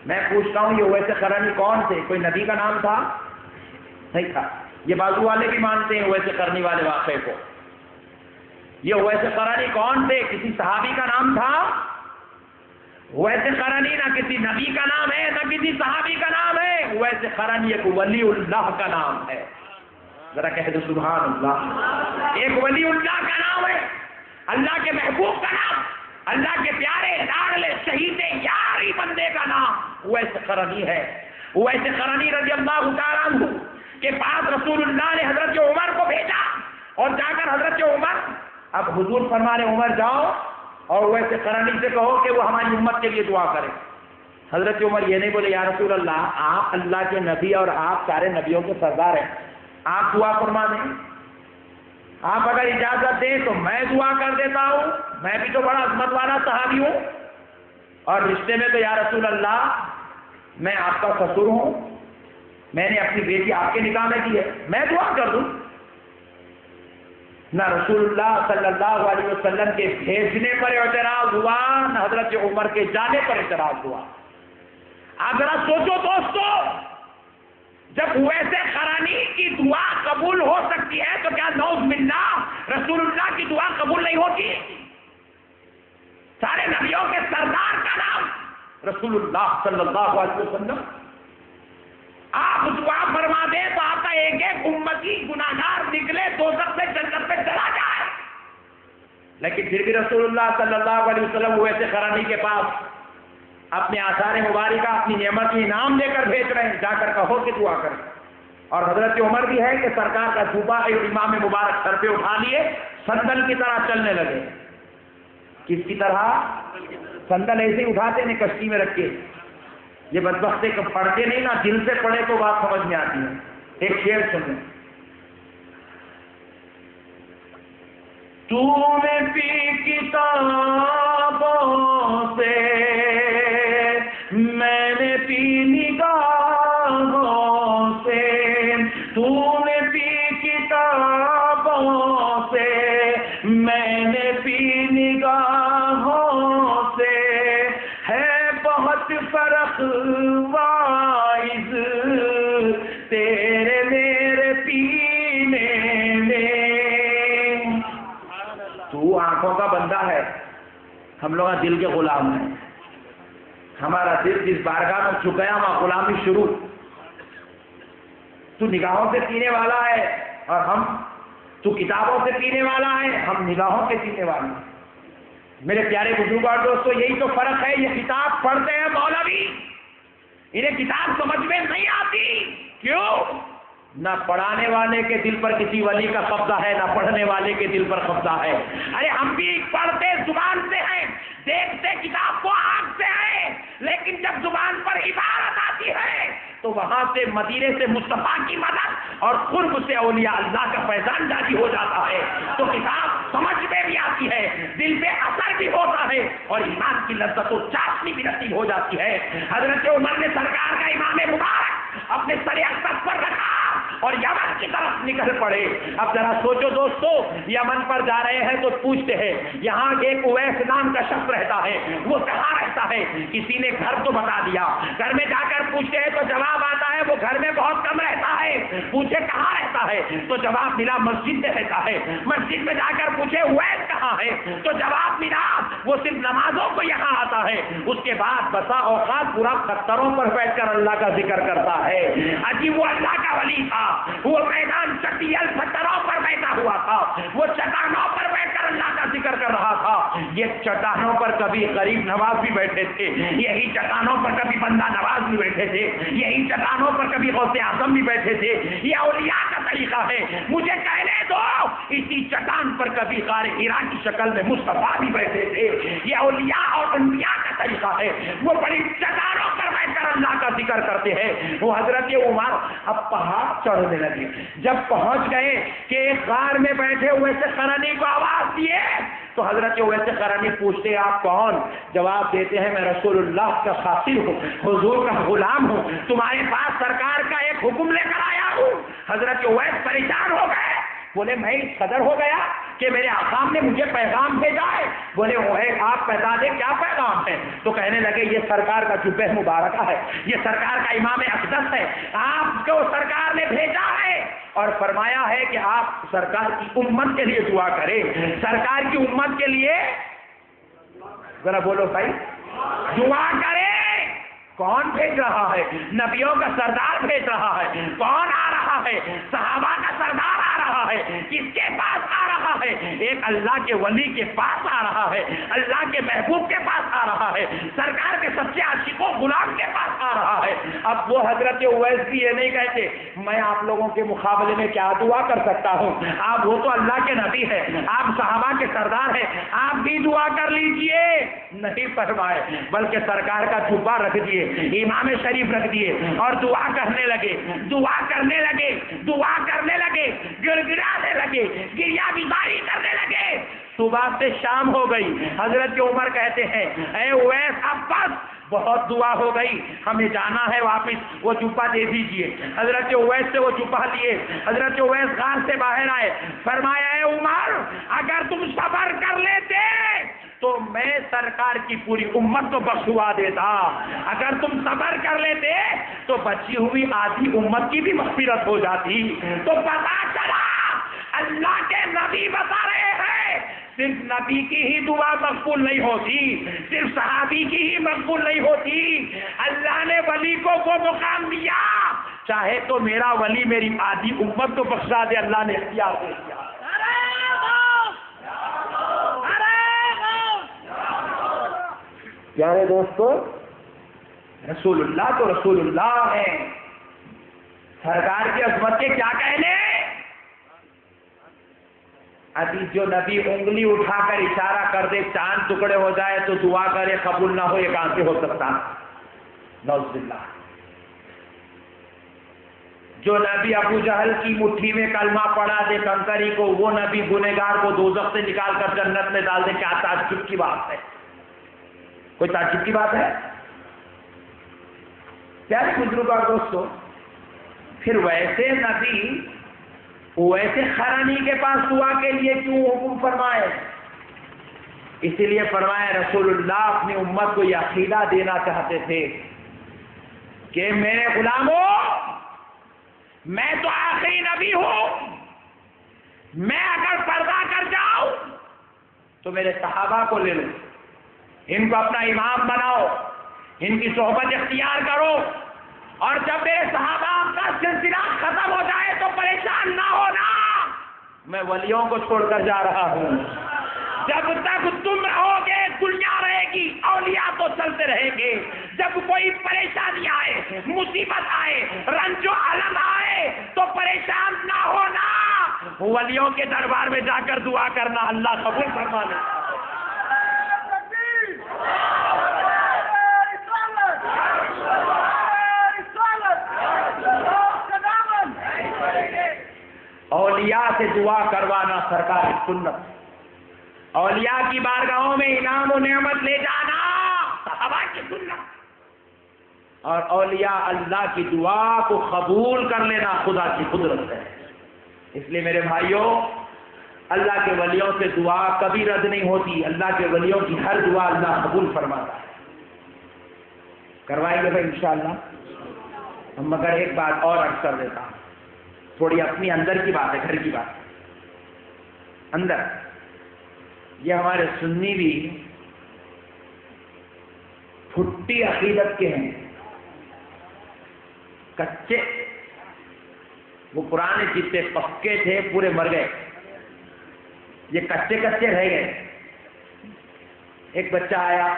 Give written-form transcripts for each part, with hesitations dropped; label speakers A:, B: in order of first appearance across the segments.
A: میں پوچھتا ہوں یہ اویس قرنی کون تھے؟ کوئی نبی کا نام تھا؟ نہیں تھا۔ یہ بازو والے بھی مانتے ہیں اویس قرنی والے واقعے کو۔ یہ اویس قرنی کون تھے؟ کسی صحابی کا نام تھا؟ اویس قرنی نہ کسی نبی کا نام ہے نہ کسی صحابی کا نام ہے، اویس قرنی ایک ولی اللہ کا نام ہے۔ ذرا کہہ دو سبحان اللہ۔ ایک ولی اللہ کا نام ہے، اللہ کے محبوب کا نام، اللہ کے پیارے لاڈلے شہید یاری بندے کا نام اویس قرنی ہے۔ اویس قرنی رضی اللہ تعالیٰ عنہ کے پاس رسول اللہ نے حضرت عمر کو بھیجا، اور جا کر حضرت عمر، اب حضور فرما رہے عمر جاؤ اور اویس قرنی سے کہو کہ وہ ہماری امت کے لیے دعا کرے۔ حضرت عمر یہ نہیں بولے یا رسول اللہ، آپ اللہ کے نبی اور آپ سارے نبیوں کے سردار ہیں، آپ دعا فرما دیں، آپ اگر اجازت دیں تو میں دعا کر دیتا ہوں، میں بھی تو بڑا عظمت والا صحابی ہوں، اور رشتے میں تو یا رسول اللہ میں آپ کا سسر ہوں، میں نے اپنی بیٹی آپ کے نکاح میں کی ہے، میں دعا کر دوں۔ نہ رسول اللہ صلی اللہ علیہ وسلم کے بھیجنے پر اعتراض ہوا، نہ حضرت عمر کے جانے پر اعتراض ہوا۔ آپ ذرا سوچو دوستو، جب اویس قرنی کی دعا قبول ہو سکتی ہے تو کیا نعوذ باللہ رسول اللہ کی دعا قبول نہیں ہوتی؟ سارے نبیوں کے سردار کا نام رسول اللہ صلی اللہ علیہ وسلم، آپ دعا فرما دیں تو آپ کا ایک ایک امتی گناہگار نکلے دوزخ سے جنت میں چلا جائے، لیکن پھر بھی رسول اللہ صلی اللہ علیہ وسلم اویس قرنی کے پاس اپنے آثار مبارکہ، اپنی نعمت کی انعام لے کر بھیج رہے ہیں، جا کر کہو کہ دعا کریں۔ اور حضرت عمر بھی ہے کہ سرکار کا جوبہ امام مبارک سر پہ اٹھا لیے، سندل کی طرح چلنے لگے۔ کس کی طرح؟ سندل ایسے ہی اٹھاتے ہیں کشتی میں رکھ کے، یہ بدبختے کو پڑھتے نہیں نا، دل سے پڑھے تو بات سمجھ میں آتی ہے۔ ایک شعر سنیں، تو نے پی کتابوں سے، میں نے پی نگاہوں سے، تو نے پی کتابوں سے، میں نے پی نگاہوں سے، ہے بہت فرق وائز تیرے میرے پینے میں۔ تو آنکھوں کا بندہ ہے، ہم لوگ دل کے غلام ہیں، ہمارا دل جس بارگاہ میں جھکایا وہاں غلامی شروع۔ تو نگاہوں سے پینے والا ہے اور ہم، تو کتابوں سے پینے والا ہے، ہم نگاہوں سے پینے والے ہیں۔ میرے پیارے بزرگ اور دوستو، یہی تو فرق ہے۔ یہ کتاب پڑھتے ہیں مولوی، انہیں کتاب سمجھ میں نہیں آتی، کیوں؟ نہ پڑھانے والے کے دل پر کسی ولی کا قبضہ ہے، نہ پڑھنے والے کے دل پر قبضہ ہے۔ ارے ہم بھی پڑھتے زبان سے ہیں، دیکھتے کتاب کو آنکھ سے ہیں، لیکن جب زبان پر عبارت آتی ہے تو وہاں سے مدینے سے مصطفیٰ کی مدد اور قرب سے اولیاء اللہ کا فیضان جاری ہو جاتا ہے، تو کتاب سمجھ میں بھی آتی ہے، دل پہ اثر بھی ہوتا ہے، اور ایمان کی لذت و چاشنی بھی نصیب ہو جاتی ہے۔ حضرت عمر نے سرکار کا امام مبارک اپنے سر اقدس پر رکھا اور یمن کی طرف نکل پڑے۔ اب ذرا سوچو دوستو، یمن پر جا رہے ہیں تو پوچھتے ہیں، یہاں ایک اویس نام کا شخص رہتا ہے، وہ کہاں رہتا ہے؟ کسی نے گھر تو بتا دیا، گھر میں جا کر پوچھتے ہیں تو جواب آتا ہے وہ گھر میں بہت کم رہتا ہے۔ پوچھے کہاں رہتا ہے تو جواب ملا مسجد میں رہتا ہے۔ مسجد میں جا کر پوچھے اویس کہاں ہے تو جواب ملا وہ صرف نمازوں کو یہاں آتا ہے، اس کے بعد بسا اوقات پورا پتھروں پر بیٹھ کر اللہ کا ذکر کرتا ہے۔ عجیب، وہ اللہ کا ولی تھا، وہ میدان چٹیل پتھروں پر بیٹھا ہوا تھا، وہ چٹانوں پر بیٹھ کر اللہ کا ذکر کر رہا تھا۔ یہ چٹانوں پر کبھی غریب نواز بھی بیٹھے تھے، یہی چٹانوں پر کبھی بندہ نواز بھی بیٹھے تھے، یہی چٹانوں پر کبھی غوث اعظم بھی بیٹھے تھے۔ یہ اولیاء کا طریقہ ہے، مجھے کہنے دو اسی چٹان پر کبھی غار حرا کی شکل میں مصطفیٰ بھی بیٹھے تھے۔ یہ اولیاء اور انبیاء کا طریقہ ہے، وہ بڑی چٹانوں پر بیٹھ کر اللہ کا ذکر کرتے ہیں۔ وہ حضرت عمر اب پہاڑ چڑھنے لگے، جب پہنچ گئے کہ ایک غار میں بیٹھے ہوئے سے قرنی کو آواز دیے تو حضرت اویس قرنی پوچھتے آپ کون؟ جواب دیتے ہیں میں رسول اللہ کا خاطر ہوں، حضور کا غلام ہوں، تمہارے پاس سرکار کا ایک حکم لے کر آیا ہوں۔ حضرت اویس پریشان ہو گئے، بولے میں اس قدر ہو گیا کہ میرے آقا نے مجھے پیغام بھیجا ہے. بولے وہ ہے آپ بتا دیں کیا پیغام ہے. تو کہنے لگے یہ سرکار کا جبہ مبارکہ ہے, یہ سرکار کا امام اقدس ہے, آپ کو سرکار نے بھیجا ہے اور فرمایا ہے کہ آپ سرکار کی امت کے لیے دعا کریں, سرکار کی امت کے لیے ذرا بولو بھائی دعا کرے. کون بھیج رہا ہے؟ نبیوں کا سردار بھیج رہا ہے. کون آ رہا ہے؟ صحابہ کا سردار آ رہا ہے. کس کے پاس آ رہا ہے؟ ایک اللہ کے ولی کے پاس آ رہا ہے, اللہ کے محبوب کے پاس آ رہا ہے, سرکار کے سچے عاشقوں غلام کے پاس آ رہا ہے. اب وہ حضرت اویس بھی یہ نہیں کہتے میں آپ لوگوں کے مقابلے میں کیا دعا کر سکتا ہوں, آپ وہ تو اللہ کے نبی ہے, آپ صحابہ کے سردار ہیں, آپ بھی دعا کر لیجئے. نہیں فرمائے, بلکہ سرکار کا جبہ رکھ دیے, امام شریف رکھ دیے اور دعا کرنے لگے, دعا کرنے لگے, دعا کرنے لگے, گڑ گڑانے لگے, گریا بیداری کرنے لگے. صبح سے شام ہو گئی. حضرت عمر کہتے ہیں اے اویس اب بس بہت دعا ہو گئی, ہمیں جانا ہے واپس, وہ جوپا دے دیجئے. حضرت اویس سے وہ جوپا لیے. حضرت اویس غار سے باہر آئے, فرمایا اے عمر اگر تم صبر کر لیتے تو میں سرکار کی پوری امت کو بخشوا دیتا, اگر تم صبر کر لیتے تو بچی ہوئی آدھی امت کی بھی مغفرت ہو جاتی. تو پتا چلا اللہ کے نبی بتا رہے ہیں صرف نبی کی ہی دعا مقبول نہیں ہوتی, صرف صحابی کی ہی مقبول نہیں ہوتی. اللہ نے ولی کو وہ مقام دیا, چاہے تو میرا ولی میری آدھی امت کو بخشا دے, اللہ نے اختیار دے دیا. پیارے دوستو, رسول اللہ تو رسول اللہ ہے, سرکار کی عظمت کے کیا کہنے. ابھی جو نبی انگلی اٹھا کر اشارہ کر دے چاند ٹکڑے ہو جائے تو دعا کرے قبول نہ ہو, یہ کہاں سے ہو سکتا؟ نعوذ باللہ. جو نبی ابو جہل کی مٹھی میں کلمہ پڑھا دے کنکری کو, وہ نبی گنہگار کو دوزخ سے نکال کر جنت میں ڈال دے, کیا تعجب کی بات ہے؟ کوئی تعجب کی بات ہے؟ پیارے بزرگ اور دوستو, پھر ویسے نبی ویسے خرانی کے پاس دعا کے لیے کیوں حکم فرمائے؟ اسی لیے فرمایا رسول اللہ اپنی امت کو یہ عقیدہ دینا چاہتے تھے کہ میرے غلاموں, میں تو آخری نبی ہوں, میں اگر پردہ کر جاؤں تو میرے صحابہ کو لے لو, ان کو اپنا امام بناؤ, ان کی صحبت اختیار کرو, اور جب میرے صحابہ کا سلسلہ ختم ہو جائے تو پریشان نہ ہونا, میں ولیوں کو چھوڑ کر جا رہا ہوں. جب تک تم رہو گے دنیا رہے گی, اولیاء تو چلتے رہیں گے. جب کوئی پریشانی آئے, مصیبت آئے, رنج و الم آئے تو پریشان نہ ہونا, ولیوں کے دربار میں جا کر دعا کرنا, اللہ قبول فرما لے. اولیاء سے دعا کروانا سرکار کی سنت, اولیاء کی بارگاہوں میں انعام و نعمت لے جانا صحابہ کی سنت, اور اولیاء اللہ کی دعا کو قبول کر لینا خدا کی قدرت ہے. اس لیے میرے بھائیوں, اللہ کے ولیوں سے دعا کبھی رد نہیں ہوتی, اللہ کے ولیوں کی ہر دعا اللہ قبول فرماتا ہے. کروائیں گے بھائی انشاءاللہ. ہم مگر ایک بات اور عرض کر دیتا ہوں, تھوڑی اپنی اندر کی بات ہے, گھر کی بات ہے. اندر یہ ہمارے سنی بھی پھٹی عقیدت کے ہیں, کچے, وہ پرانے جتنے پکے تھے پورے مر گئے, یہ کچے کچے رہ گئے. ایک بچہ آیا,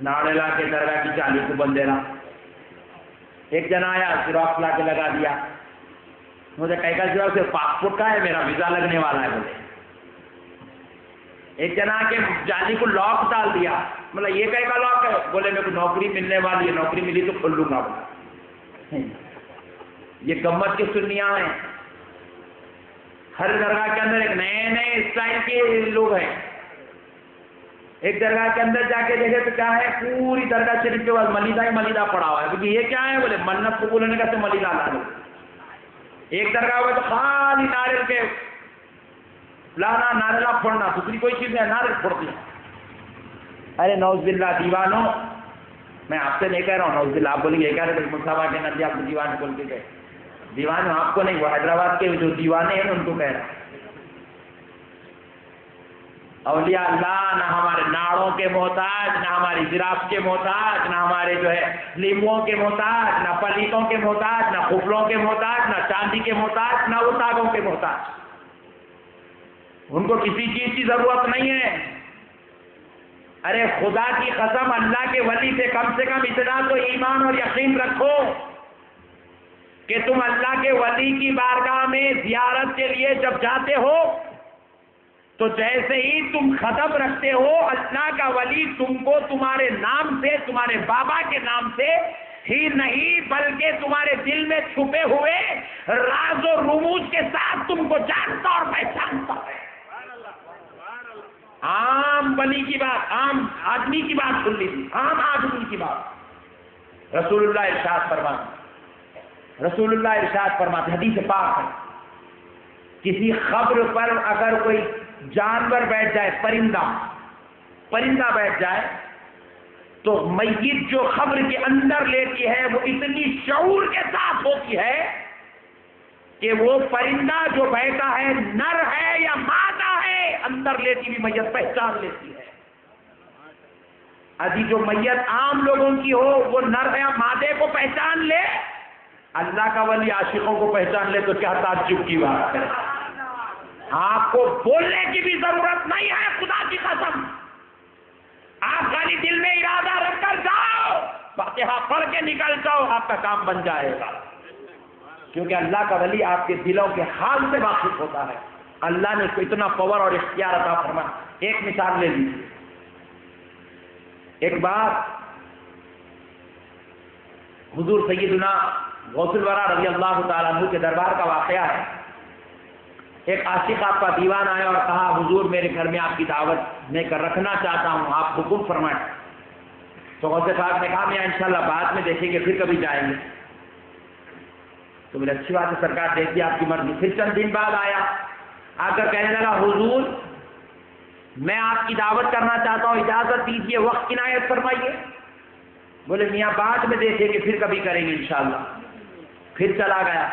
A: ناڑیلا کے درگاہ کی جالی کو بند دینا. ایک جنا آیا, زیروکس لا کے لگا دیا. مجھے کہے گا زیروکس پاسپورٹ کا ہے, میرا ویزا لگنے والا ہے بولے. ایک جنا کے جالی کو لاک ڈال دیا, مطلب یہ کہے گا لاک ہے, بولے میرے کو نوکری ملنے والی ہے, نوکری ملی تو کھول لوں گا. یہ گمت کی سنیاں ہیں. ہر درگاہ کے اندر ایک نئے نئے اسٹائل کے لوگ ہیں. ایک درگاہ کے اندر جا کے دیکھے تو کیا ہے, پوری درگاہ شریف کے بعد ملیدہ ہی ملیدہ پڑا ہوا ہے. کیونکہ یہ کیا ہے, بولے منت قبول ہونے کا تو ملیدہ لا دو. ایک درگاہ ہوئے تو خالی ناریل کے لانا نارلا پھوڑنا، دوسری کوئی چیز ہے نعرے پھوڑتی ہیں. ارے نعوذ باللہ دیوانوں، میں آپ سے نہیں کہہ رہا ہوں، نعوذ باللہ آپ بولیں گے کیا رہے مصطفیٰ کے نبی آپ کو دیوانے بول کے گئے. دیوانے آپ کو نہیں، وہ حیدرآباد کے جو دیوانے ہیں ان کو کہہ رہا ہیں. اولیاء اللہ نہ ہمارے ناڑوں کے محتاج، نہ ہماری جراف کے محتاج، نہ ہمارے جو ہے لیموؤں کے محتاج، نہ پلیتوں کے محتاج، نہ خفلوں کے محتاج، نہ چاندی کے محتاج، نہ اتاگوں کے محتاج. ان کو کسی چیز کی ضرورت نہیں ہے. ارے خدا کی قسم، اللہ کے ولی سے کم اتنا تو ایمان اور یقین رکھو کہ تم اللہ کے ولی کی بارگاہ میں زیارت کے لیے جب جاتے ہو تو جیسے ہی تم ختم رکھتے ہو، اللہ کا ولی تم کو تمہارے نام سے، تمہارے بابا کے نام سے ہی نہیں بلکہ تمہارے دل میں چھپے ہوئے راز و رموز کے ساتھ تم کو جانتا اور پہچانتا ہے. عام ولی کی بات، عام آدمی کی بات سن لیجیے، عام آدمی کی بات. رسول اللہ ارشاد فرماتے، حدیث پاک ہے، کسی قبر پر اگر کوئی جانور بیٹھ جائے، پرندہ بیٹھ جائے تو میت جو قبر کے اندر لیتی ہے وہ اتنی شعور کے ساتھ ہوتی ہے کہ وہ پرندہ جو بیٹھا ہے نر ہے یا مادہ ہے، اندر لیتی بھی میت پہچان لیتی ہے. ابھی جو میت عام لوگوں کی ہو وہ نر ہے یا مادے کو پہچان لے، اللہ کا ولی عاشقوں کو پہچان لے تو کیا تعجب کی بات ہے. آپ کو بولنے کی بھی ضرورت نہیں ہے، خدا کی قسم. آپ خالی دل میں ارادہ رکھ کر جاؤ، فاتحہ پڑھ کے نکل جاؤ، آپ کا کام بن جائے گا. کیونکہ اللہ کا ولی آپ کے دلوں کے حال سے واقف ہوتا ہے. اللہ نے اس کو اتنا پاور اور اختیار عطا فرمایا. ایک مثال لے لیجیے. ایک بار حضور سیدنا غوث الورا رضی اللہ تعالیٰ عنہ کے دربار کا واقعہ ہے. ایک عاشق آپ کا دیوان آیا اور کہا حضور میرے گھر میں آپ کی دعوت میں کر رکھنا چاہتا ہوں، آپ حکم فرمائیں. تو غوث پاک نے کہا میں انشاءاللہ بعد میں دیکھیں گے، پھر کبھی جائیں گے. تو میرے اچھی بات ہے سرکار، دیکھیے آپ کی مرضی. پھر چند دن بعد آیا، آ کر کہنے لگا حضور میں آپ کی دعوت کرنا چاہتا ہوں، اجازت دیجیے، وقت عنایت فرمائیے. بولے میاں بعد میں دیکھیں گے، پھر کبھی کریں گے انشاءاللہ. پھر چلا گیا.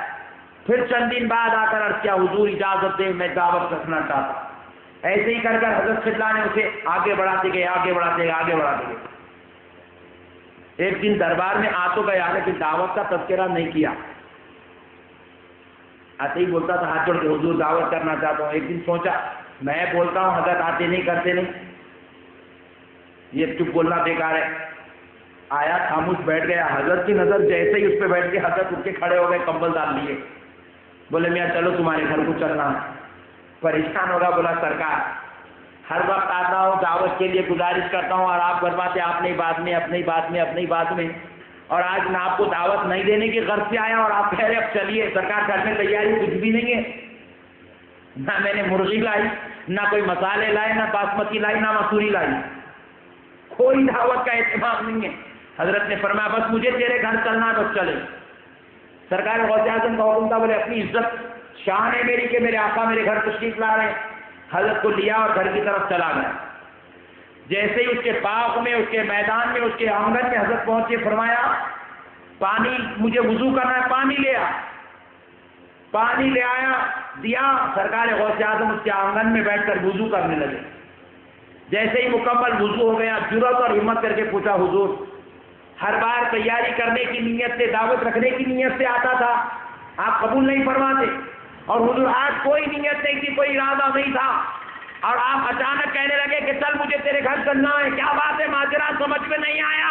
A: پھر چند دن بعد آ کر عرض کیا حضور اجازت دیں، میں دعوت رکھنا چاہتا ہوں. ایسے ہی کر کر حضرت خضر نے اسے آگے بڑھاتے گئے. ایک دن دربار میں آ تو گیا لیکن دعوت کا تذکرہ نہیں کیا. آتے ہی بولتا تھا ہاتھ جوڑ کے حضور دعوت کرنا چاہتا ہوں. ایک دن سوچا میں بولتا ہوں حضرت آتے نہیں کرتے نہیں، یہ چپ بولنا بیکار ہے. آیا خاموش بیٹھ گیا. حضرت کی نظر جیسے ہی اس پہ بیٹھ کے حضرت اٹھ کے کھڑے ہو گئے، کمبل ڈال لیے. بولے میاں چلو تمہارے گھر کو چلنا ہے. پریشان ہوگا. بولا سرکار ہر وقت آتا ہوں دعوت کے لیے، گزارش کرتا ہوں اور آپ فرماتے اپنی بات میں اور آج میں آپ کو دعوت نہیں دینے کی غرض سے آیا اور آپ کہہ رہے اب چلیے. سرکار گھر میں تیاری کچھ بھی نہیں ہے، نہ میں نے مرغی لائی، نہ کوئی مسالے لائے، نہ باسمتی لائی، نہ مسوری لائی، کوئی دعوت کا اہتمام نہیں ہے. حضرت نے فرمایا بس مجھے تیرے گھر چلنا ہے، بس چلے. سرکار غوث اعظم کا حکم تھا. بولے اپنی عزت شان ہے میری کہ میرے آقا میرے گھر تشریف لا رہے ہیں. حضرت کو لیا اور گھر کی طرف چلا گیا. جیسے ہی اس کے باغ میں، اس کے میدان میں، اس کے آنگن میں حضرت پہنچے، فرمایا پانی مجھے وضو کرنا ہے، پانی لے آ. پانی لے آیا، دیا. سرکار غوث اعظم اس کے آنگن میں بیٹھ کر وضو کرنے لگے. جیسے ہی مکمل وضو ہو گیا، جرأت اور ہمت کر کے پوچھا حضور ہر بار تیاری کرنے کی نیت سے، دعوت رکھنے کی نیت سے آتا تھا، آپ قبول نہیں فرماتے، اور حضور آج کوئی نیت نہیں تھی، کوئی ارادہ نہیں تھا، اور آپ اچانک کہنے لگے کہ چل مجھے تیرے گھر چلنا ہے. کیا بات ہے؟ ماجرا سمجھ میں نہیں آیا.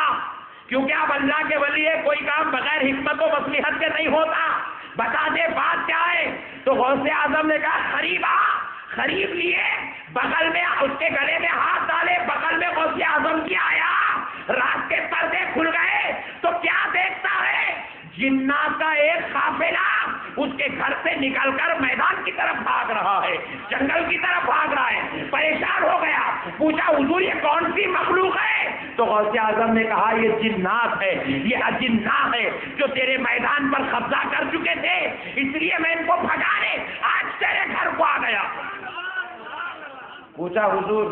A: کیونکہ آپ اللہ کے ولی ہے، کوئی کام بغیر حکمت و مصلحت کے نہیں ہوتا. بتا دے بات کیا ہے. تو غوث اعظم نے کہا خریب لیے، بغل میں اس کے گلے میں ہاتھ ڈالے، بغل میں غوث اعظم کی آیا. رات کے پردے کھل گئے تو کیا دیکھتا ہے؟ جنات کا ایک قافلہ اس کے گھر سے نکل کر میدان کی طرف بھاگ رہا ہے، جنگل کی طرف بھاگ رہا ہے. پریشان ہو گیا، پوچھا حضور یہ کون سی مخلوق ہے؟ تو غوث اعظم نے کہا یہ جنات ہے، یہ اجنات ہے جو تیرے میدان پر قبضہ کر چکے تھے، اس لیے میں ان کو بھگانے آج تیرے گھر کو آ گیا. پوچھا حضور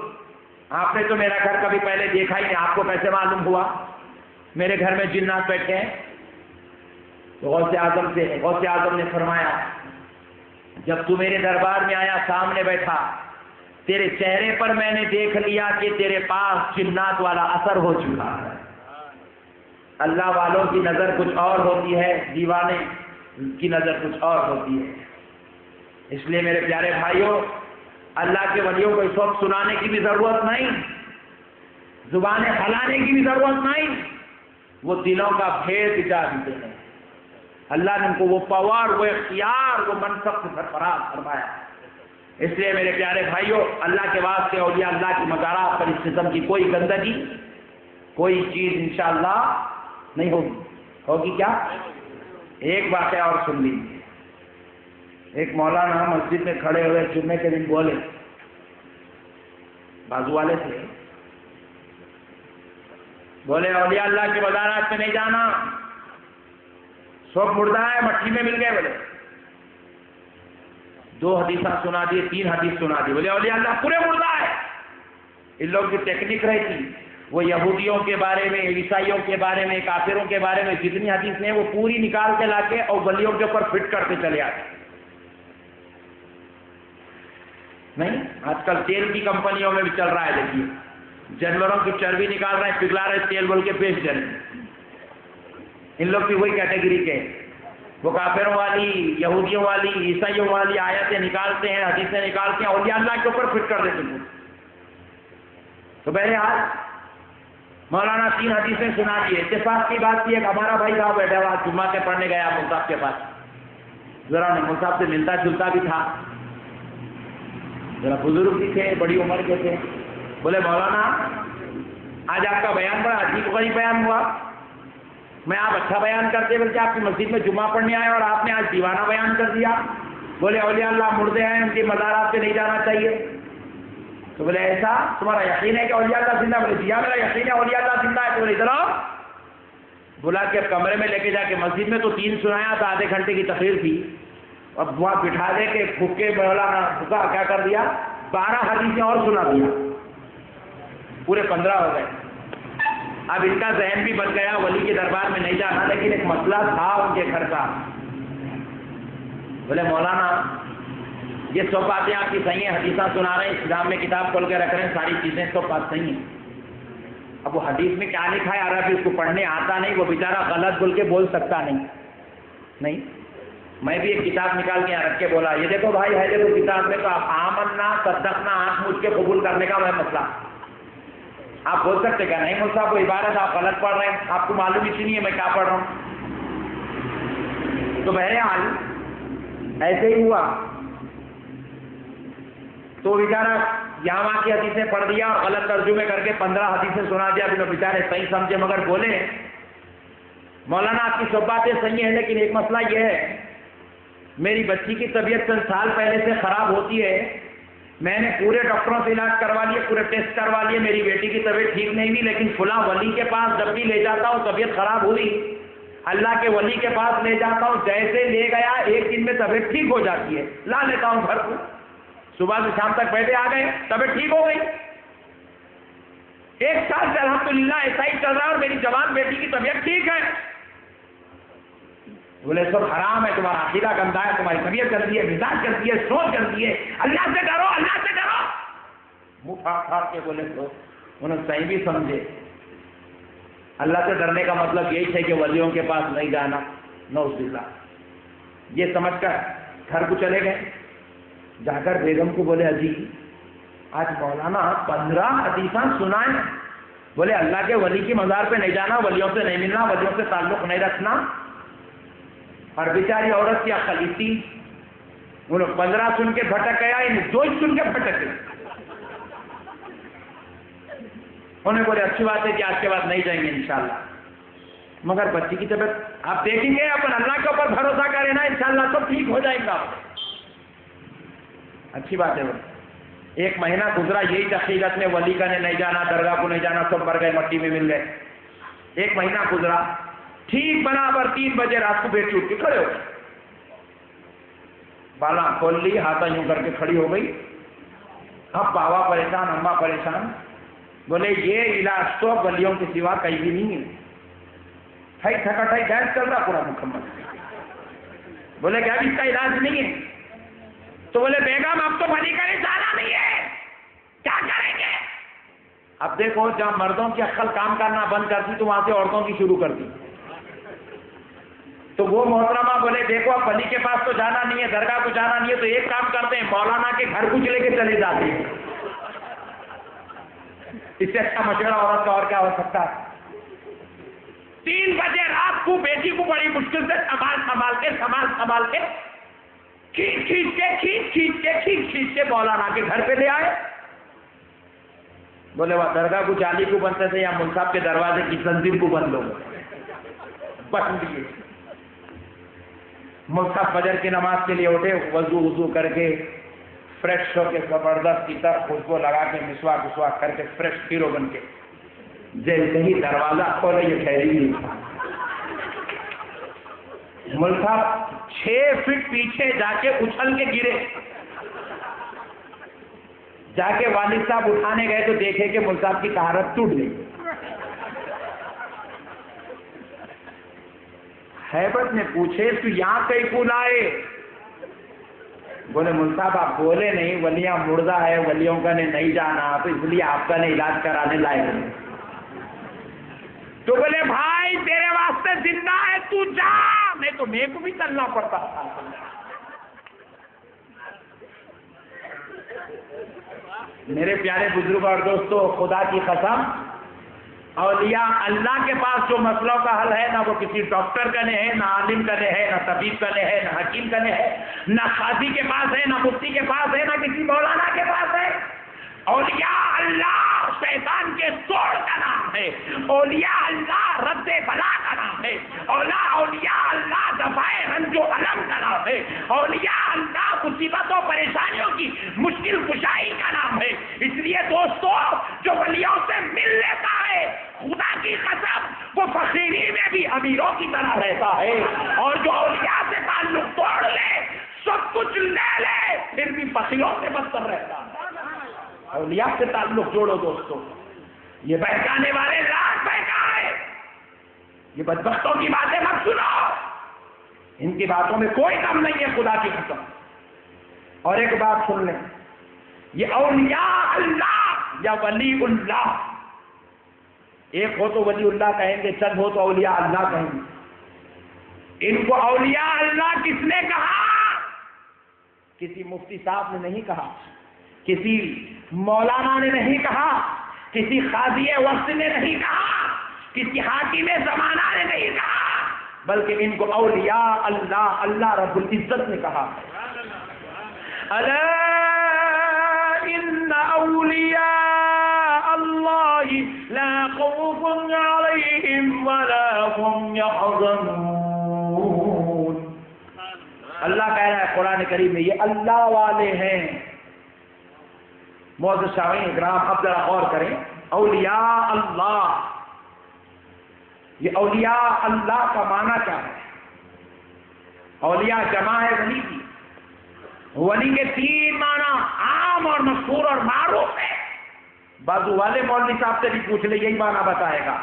A: آپ نے تو میرا گھر کبھی پہلے دیکھا ہی نہیں، آپ کو کیسے معلوم ہوا میرے گھر میں جنات بیٹھے ہیں؟ تو غوث اعظم نے فرمایا جب تو میرے دربار میں آیا سامنے بیٹھا تیرے چہرے پر میں نے دیکھ لیا کہ تیرے پاس جنات والا اثر ہو چکا ہے۔ اللہ والوں کی نظر کچھ اور ہوتی ہے، دیوانے کی نظر کچھ اور ہوتی ہے۔ اس لیے میرے پیارے بھائیوں، اللہ کے ولیوں کو اس وقت سنانے کی بھی ضرورت نہیں، زبانیں ہلانے کی بھی ضرورت نہیں، وہ دلوں کا بھید جانتے ہیں۔ اللہ نے ان کو وہ پاور، وہ اختیار، وہ منصب سے سرفراز فرمایا۔ اس لیے میرے پیارے بھائیوں، اللہ کے واسطے اولیاء اللہ کی مزارات پر اس قسم کی کوئی گندگی، کوئی چیز انشاءاللہ نہیں ہوگی کیا؟ ایک واقعہ اور سن لیجیے۔ ایک مولانا مسجد میں کھڑے ہوئے جمعے کے دن بولے، بازو والے تھے، بولے اولیاء اللہ کے مزارات پہ نہیں جانا، سب مردہ ہے، مٹی میں مل گئے۔ بولے 2 حدیثاں سنا دیے، 3 حدیث سنا دی، بولے اولیاء اللہ پورے مردہ ہے۔ ان لوگ کی ٹیکنیک رہتی، وہ یہودیوں کے بارے میں، عیسائیوں کے بارے میں، کافروں کے بارے میں جتنی حدیث ہیں وہ پوری نکال کے لا کے اور ولیوں کے اوپر فٹ کرتے چلے آتے۔ نہیں، آج کل تیل کی کمپنیوں میں بھی چل رہا ہے، دیکھیے جانوروں کی چربی نکال رہے ہیں، پگھلا رہے ہیں، تیل بول کے بیچ دے رہے ہیں۔ ان لوگ کی وہی کیٹیگری کے، وہ کافروں والی، یہودیوں والی، عیسائیوں والی آیتیں نکالتے ہیں، حدیثیں نکالتے ہیں، اولیاء اللہ کے اوپر فٹ کر دیتے ہیں۔ تو بہرحال مولانا 3 حدیثیں سنا دیے۔ اتفاق کی بات کی، ایک ہمارا بھائی تھا بیٹھا ہوا جمعہ کے پڑھنے گیا مول صاحب کے پاس، ذرا مول صاحب سے ملتا جلتا بھی تھا، ذرا بزرگ بھی تھے، بڑی عمر کے تھے۔ بولے مولانا آج آپ کا بیان بڑا عجیب غریب بیان ہوا، میں آپ اچھا بیان کرتے بلکہ آپ کی مسجد میں جمعہ پڑھنے آئے اور آپ نے آج دیوانہ بیان کر دیا۔ بولے اولیاء اللہ مردے ہیں، ان کی مزارات پہ نہیں جانا چاہیے۔ تو بولے ایسا تمہارا یقین ہے کہ اولیاء اللہ زندہ؟ بولے جی ہاں میرا یقین ہے اولیاء اللہ زندہ ہے۔ تو بولے ادھر آؤ، بلا کے کمرے میں لے کے جا کے، مسجد میں تو 3 سنایا تھا، آدھے گھنٹے کی تقریر تھی، اب وہاں بٹھا دے کے پھکے مولانا پھکا کیا کر دیا، 12 حدیثیں اور سنا دیا، پورے 15 ہو گئے۔ اب ان کا ذہن بھی بن گیا ولی کے دربار میں نہیں جانا، لیکن ایک مسئلہ تھا ان کے گھر کا۔ بولے مولانا یہ سب باتیں آپ کی صحیح ہیں، حدیثہ سنا رہے ہیں، اسلام میں کتاب کھول کے رکھ رہے ہیں، ساری چیزیں سب بات صحیح ہیں۔ اب وہ حدیث میں کیا لکھا ہے عربی اس کو پڑھنے آتا نہیں، وہ بیچارہ غلط بول کے بول سکتا نہیں۔ میں بھی ایک کتاب نکال کے یہاں رکھ کے بولا، یہ دیکھو بھائی ہے، دیکھو کتاب میں تو آپ آمنا صدقنا آنکھ مجھ کے قبول کرنے کا ہے مسئلہ۔ آپ بول سکتے کیا نہیں مول صاحب وہ عبارت آپ غلط پڑھ رہے ہیں، آپ کو معلوم ہی نہیں ہے میں کیا پڑھ رہا ہوں۔ تو بہرحال ایسے ہی ہوا، تو بیچارہ یہاں وہاں کی حدیثیں پڑھ دیا اور غلط ترجمے کر کے 15 حدیثیں سنا دیا۔ ابھی بیچارے صحیح سمجھے مگر بولے مولانا آپ کی سب باتیں صحیح ہیں، لیکن ایک مسئلہ یہ ہے میری بچی کی طبیعت چند سال پہلے سے خراب ہوتی ہے، میں نے پورے ڈاکٹروں سے علاج کروا لیے، پورے ٹیسٹ کروا لیے، میری بیٹی کی طبیعت ٹھیک نہیں ہوئی، لیکن فلاں ولی کے پاس جب بھی لے جاتا ہوں طبیعت خراب ہوئی، اللہ کے ولی کے پاس لے جاتا ہوں، جیسے لے گیا 1 دن میں طبیعت ٹھیک ہو جاتی ہے، لا لیتا ہوں گھر کو، صبح سے شام تک بیٹھے آ گئے، طبیعت ٹھیک ہو گئی۔ 1 سال سے الحمدللہ ایسا ہی چل رہا ہے اور میری جوان بیٹی کی طبیعت ٹھیک ہے۔ بولے سب حرام ہے، تمہارا عقیدہ گندا ہے، تمہاری طبیعت گندی ہے، مزاج گندی ہے، سوچ گندی ہے، اللہ سے ڈرو، اللہ سے ڈرو۔ منہ پھاڑ پھاڑ کے بولے تو انہوں نے صحیح بھی سمجھے، اللہ سے ڈرنے کا مطلب یہی ہے کہ ولیوں کے پاس نہیں جانا، نعوذ باللہ۔ یہ سمجھ کر گھر کو چلے گئے، جا کر بیگم کو بولے اجی آج مولانا 15 حدیثاں سنائیں، بولے اللہ کے ولی کی مزار پہ نہیں جانا، ولیوں سے نہیں ملنا، ولیوں سے تعلق نہیں رکھنا۔ اور بیچاری عورت کی عقل تھی، انہوں 15 سن کے بھٹک گیا، 2 سن کے بھٹک گئے۔ انہیں بولے اچھی بات ہے کہ آج کے بعد نہیں جائیں گے انشاءاللہ، مگر بچی کی طبیعت آپ دیکھیں گے، اپن اللہ کے اوپر بھروسہ کریں نا، انشاءاللہ سب ٹھیک ہو جائے گا۔ اچھی بات ہے۔ 1 مہینہ گزرا یہی تحقیقت میں، ولی کا نہیں جانا، درگاہ کو نہیں جانا، سب مر گئے، مٹی میں مل گئے۔ 1 مہینہ گزرا، ٹھیک برابر 3 بجے رات کو بیٹی اٹھ کے کھڑے ہو گئے، بالا کھول لی، ہاتھا یوں کر کے کھڑی ہو گئی، اب بابا پریشان، اماں پریشان، بولے یہ علاج تو ولیوں کے سوا کہیں بھی نہیں ہے. ٹھائی تھکا ٹھائی گیس چل رہا پورا مکمل. بولے کہ اب اس کا علاج نہیں ہے. تو بولے بیگم اب تو ولی کرے جانا نہیں ہے، کیا کریں گے؟ اب دیکھو جہاں مردوں کی عقل کام کرنا بند کرتی تو وہاں سے عورتوں کی شروع کر دی. تو وہ محترمہ بولے دیکھو اب ولی کے پاس تو جانا نہیں ہے، درگاہ کو جانا نہیں ہے، تو ایک کام کرتے ہیں مولانا کے گھر کچھ لے کے چلے جاتے ہیں. اس سے اچھا مشورہ عورت کا اور کیا ہو سکتا ہے؟ 3 بجے رات کو بیٹی کو بڑی مشکل سے سنبھال کے کھینچ کے مولانا کے گھر پہ لے آئے. بولے وہ درگاہ کو جالی کو بنتے تھے یا مول صاحب کے دروازے کی زنجیر کو بند لو. بند دیے. مول صاحب فجر کی نماز کے لیے اٹھے، وضو کر کے فریش ہو کے زبردست کی طرح خوشبو لگا کے مسواک کر کے فریش ہیرو بن کے جیسے ہی دروازہ کھولے یہ ٹھہری نہیں تھا. مول صاحب 6 فٹ پیچھے جا کے اچھل کے گرے. جا کے والد صاحب اٹھانے گئے تو دیکھے کہ مول صاحب کی طہارت ٹوٹ گئی. حیبت نے پوچھے تو یہاں کئی پھول آئے؟ بولے مول صاحب آپ بولے نہیں، ولیاں مردہ ہے، ولیوں کا نے نہیں جانا، تو اس لیے آپ کا نے علاج کرانے لائے. تو بولے بھائی تیرے واسطے زندہ ہے تو جا، نہیں تو میرے کو بھی چلنا پڑتا. میرے پیارے بزرگ اور دوستو، خدا کی قسم اولیاء اللہ کے پاس جو مسئلوں کا حل ہے، نہ وہ کسی ڈاکٹر کا نہیں ہے، نہ عالم کا نہیں ہے، نہ طبیب کا نہیں ہے، نہ حکیم کا نہیں ہے، نہ قاضی کے پاس ہے، نہ مفتی کے پاس ہے، نہ کسی مولانا کے پاس ہے. اولیاء اللہ شیطان کے توڑ کا نام ہے. اولیاء اللہ رد بلا کا نام ہے. اولیاء اللہ دفاع رنج و علم کا نام ہے. اولیاء اللہ مصیبتوں پریشانیوں کی مشکل کشائی کا نام ہے. اس لیے دوستو جو ولیوں سے مل لیتا ہے، خدا کی قسم وہ فقیری میں بھی امیروں کی طرح رہتا ہے. اور جو اولیاء سے تعلق توڑ لے، سب کچھ لے لے، پھر بھی فقیروں سے بدتر رہتا ہے. اولیاء سے تعلق جوڑو دوستو. یہ بہکانے والے لاکھ بہکائے، یہ بدبختوں کی باتیں مت سنو، ان کی باتوں میں کوئی دم نہیں ہے خدا کی قسم. اور ایک بات سن لیں، یہ اولیاء اللہ یا ولی اللہ، ایک ہو تو ولی اللہ کہیں گے، چند ہو تو اولیاء اللہ کہیں گے. ان کو اولیاء اللہ کس نے کہا؟ کسی مفتی صاحب نے نہیں کہا، کسی مولانا نے نہیں کہا، کسی قاضی وقت نے نہیں کہا، کسی حاکم زمانہ نے نہیں کہا، بلکہ ان کو اولیاء اللہ اللہ رب العزت نے کہا. الا ان اولیاء اللہ لا خوف علیہم ولا هم يحزنون. اللہ کہہ رہا ہے قرآن کریم میں، یہ اللہ والے ہیں. معزز شاہین اکرام اب ذرا غور کریں، اولیاء اللہ، یہ اولیاء اللہ کا معنی کیا ہے؟ اولیاء جمع ہے ولی کی. ولی کے 3 معنی عام اور مشہور اور معروف ہے. بازو والے مولوی صاحب سے بھی پوچھ لے، یہی معنی بتائے گا.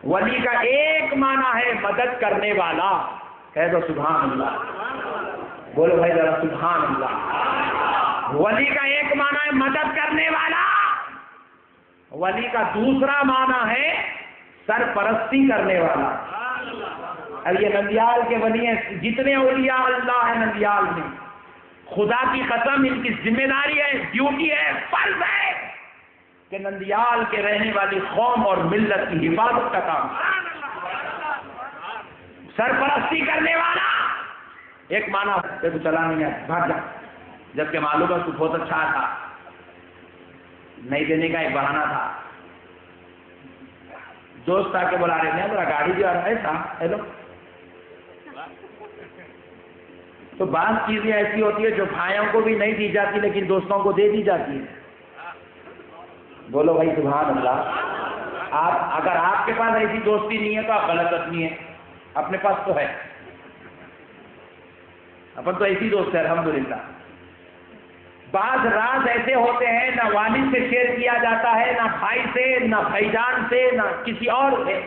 A: ولی کا ایک معنی ہے مدد کرنے والا. کہہ دو سبحان اللہ، بولو بھائی ذرا سبحان اللہ. ولی کا ایک معنی ہے مدد کرنے والا. ولی کا دوسرا معنی ہے سرپرستی کرنے والا. اب یہ نندیال کے ولی ہیں، جتنے اولیاء اللہ ہیں نندیال میں، خدا کی قسم ان کی ذمہ داری ہے، ڈیوٹی ہے، فرض ہے کہ نندیال کے رہنے والی قوم اور ملت کی حفاظت کا کام. سرپرستی کرنے والا ایک معنی تو چلا نہیں ہے، بھاگ جا، جبکہ معلوم ہے تو بہت اچھا تھا، نہیں دینے کا ایک بہانہ تھا. دوست آ کے بلا رہے ہیں، ذرا گاڑی جو آ رہا ہے ایسا ہیلو. تو بعض چیزیں ایسی ہوتی ہے جو بھائیوں کو بھی نہیں دی جاتی لیکن دوستوں کو دے دی جاتی ہے. بولو بھائی سبحان اللہ. آپ اگر آپ کے پاس ایسی دوستی نہیں ہے تو آپ غلط آدمی ہیں، اپنے پاس تو ہے. اپن تو ایسی دوست ہے الحمدللہ. بعض راز ایسے ہوتے ہیں نہ والد سے شیئر کیا جاتا ہے، نہ بھائی سے، نہ بھائی جان سے، نہ کسی اور سے،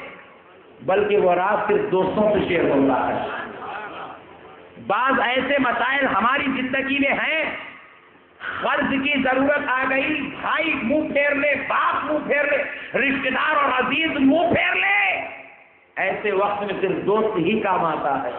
A: بلکہ وہ راز صرف دوستوں سے شیئر ہوتا ہے۔ بعض ایسے مسائل ہماری زندگی میں ہیں، قرض کی ضرورت آ گئی، بھائی منہ پھیر لے، باپ منہ پھیر لے، رشتہ دار اور عزیز منہ پھیر لے، ایسے وقت میں صرف دوست ہی کام آتا ہے۔